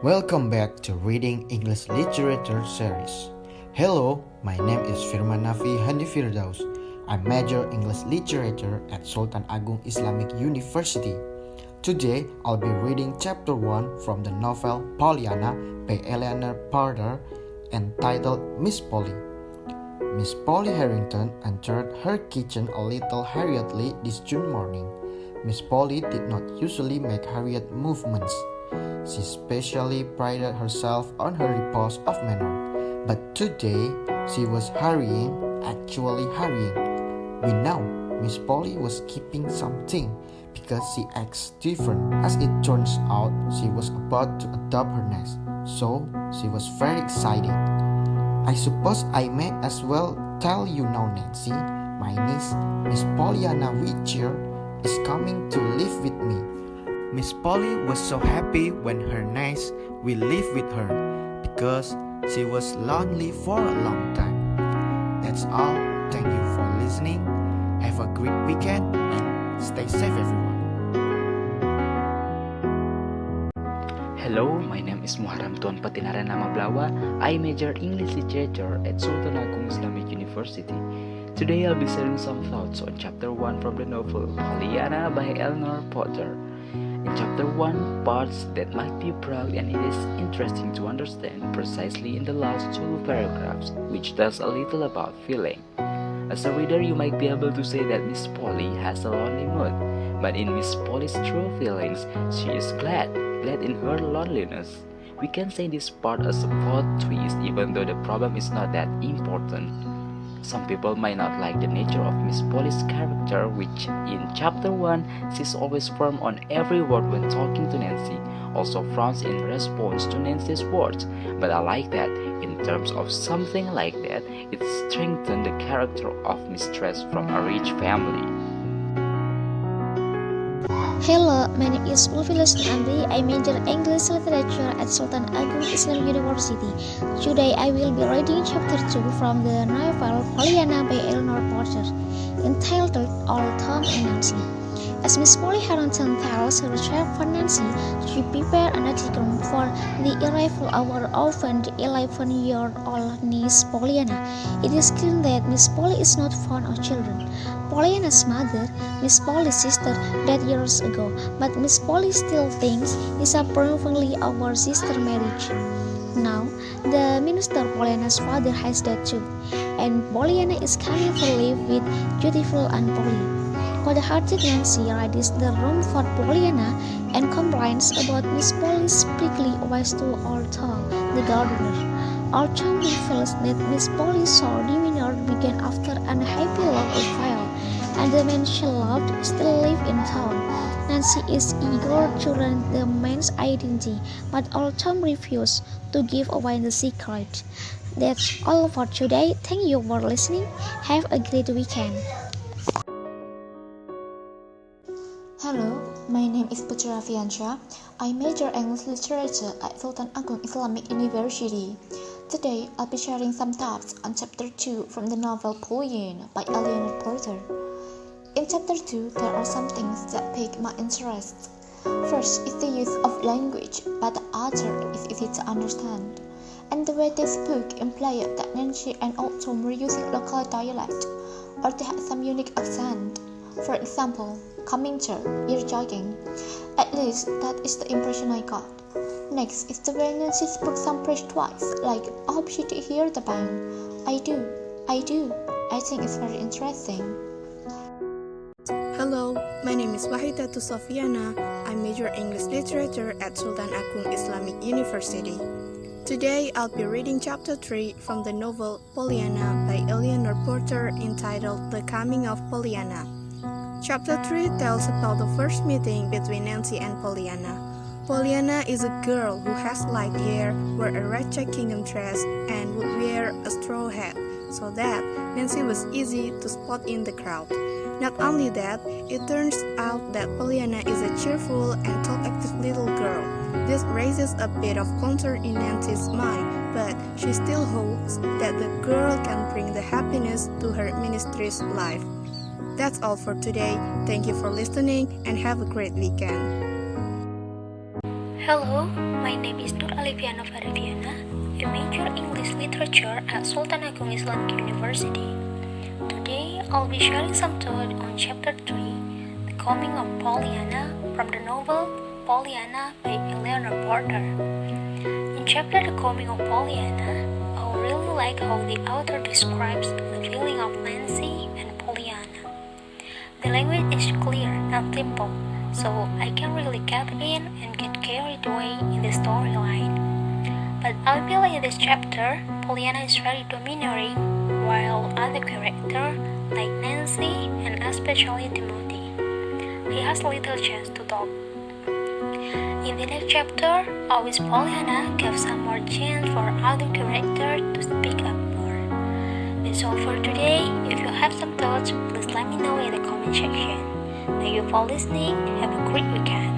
Welcome back to Reading English Literature series. Hello, my name is Firman Handi Firdaus. I major English Literature at Sultan Agung Islamic University. Today, I'll be reading chapter 1 from the novel Pollyanna by Eleanor Porter, entitled Miss Polly. Miss Polly Harrington entered her kitchen a little hurriedly this June morning. Miss Polly did not usually make hurried movements. She specially prided herself on her repose of manner, but today she was actually hurrying. We know Miss Polly was keeping something because she acts different. As it turns out, she was about to adopt her nest, so she was very excited. I suppose I may as well tell you now, Nancy. My niece, Miss Pollyanna Witcher, is coming to live with me. Miss Polly was so happy when her niece will live with her because she was lonely for a long time. That's all. Thank you for listening. Have a great weekend and stay safe, everyone. Hello, my name is Muharram Tuan Patinaran Nama Blawa. I major English Literature at Sultan Agung Islamic University. Today I'll be sharing some thoughts on chapter 1 from the novel Pollyanna by Eleanor Porter. In chapter 1, parts that might be broad, and it is interesting to understand precisely in the last 2 paragraphs, which tells a little about feeling. As a reader, you might be able to say that Miss Polly has a lonely mood, but in Miss Polly's true feelings, she is glad in her loneliness. We can say this part as a plot twist, even though the problem is not that important. Some people might not like the nature of Miss Polly's character, which in chapter 1, she's always firm on every word when talking to Nancy, also frowns in response to Nancy's words. But I like that in terms of something like that, it strengthens the character of Mistress from a rich family. Hello, my name is Ulfi. I major English Literature at Sultan Agung Islamic University. Today I will be reading chapter 2 from the novel Pollyanna by Eleanor Porter, entitled Old Tom and Nancy. As Miss Polly Harrington tells her friend Nancy, she prepared an article for the arrival of our orphaned 11-year-old niece Pollyanna. It is clear that Miss Polly is not fond of children. Pollyanna's mother, Miss Polly's sister, died years ago, but Miss Polly still thinks disapprovingly of her sister's marriage. Now, the minister Pollyanna's father has died too, and Pollyanna is coming to live with dutiful Aunt Polly. Cold-hearted Nancy readies the room for Pollyanna and complains about Miss Polly's prickly ways to Old Tom, the gardener. Old Tom reveals that Miss Polly's sore demeanor began after an unhappy love affair, and the man she loved still lives in town. Nancy is eager to learn the man's identity, but Old Tom refuses to give away the secret. That's all for today. Thank you for listening. Have a great weekend. Hello, my name is Putri. I major English Literature at Sultan Agung Islamic University. Today, I'll be sharing some thoughts on chapter 2 from the novel Pollyanna by Eleanor Porter. In chapter 2, there are some things that pique my interest. First is the use of language, but the other is easy to understand. And the way they spoke implied that Nancy and Old Tom were using local dialect, or they had some unique accent. For example, coming to, you're jogging. At least that is the impression I got. Next is the way Nancy spoke some phrase twice, like, I hope she did hear the bang. I do. I think it's very interesting. Hello, my name is Wahidatu Sofiana. I major English Literature at Sultan Agung Islamic University. Today I'll be reading chapter 3 from the novel Pollyanna by Eleanor Porter, entitled The Coming of Pollyanna. Chapter 3 tells about the first meeting between Nancy and Pollyanna. Pollyanna is a girl who has light hair, wears a red check gingham dress, and would wear a straw hat, so that Nancy was easy to spot in the crowd. Not only that, it turns out that Pollyanna is a cheerful and talkative little girl. This raises a bit of concern in Nancy's mind, but she still hopes that the girl can bring the happiness to her ministry's life. That's all for today. Thank you for listening and have a great weekend. Hello, my name is Nur Alifia, a major English literature at Sultan Agung Islamic University. Today, I'll be sharing some thoughts on Chapter 3, The Coming of Pollyanna, from the novel Pollyanna by Eleanor Porter. In chapter The Coming of Pollyanna, I really like how the author describes the feeling of Nancy and Pollyanna. The language is clear and simple, so I can really get in and get carried away in the storyline. But I feel in this chapter, Pollyanna is very domineering, while other characters like Nancy and especially Timothy, he has little chance to talk. In the next chapter, I wish Pollyanna gave some more chance for other characters to speak up more. That's all for today. If you have some thoughts, please let me know in the comment section. Thank you for listening. Have a great weekend.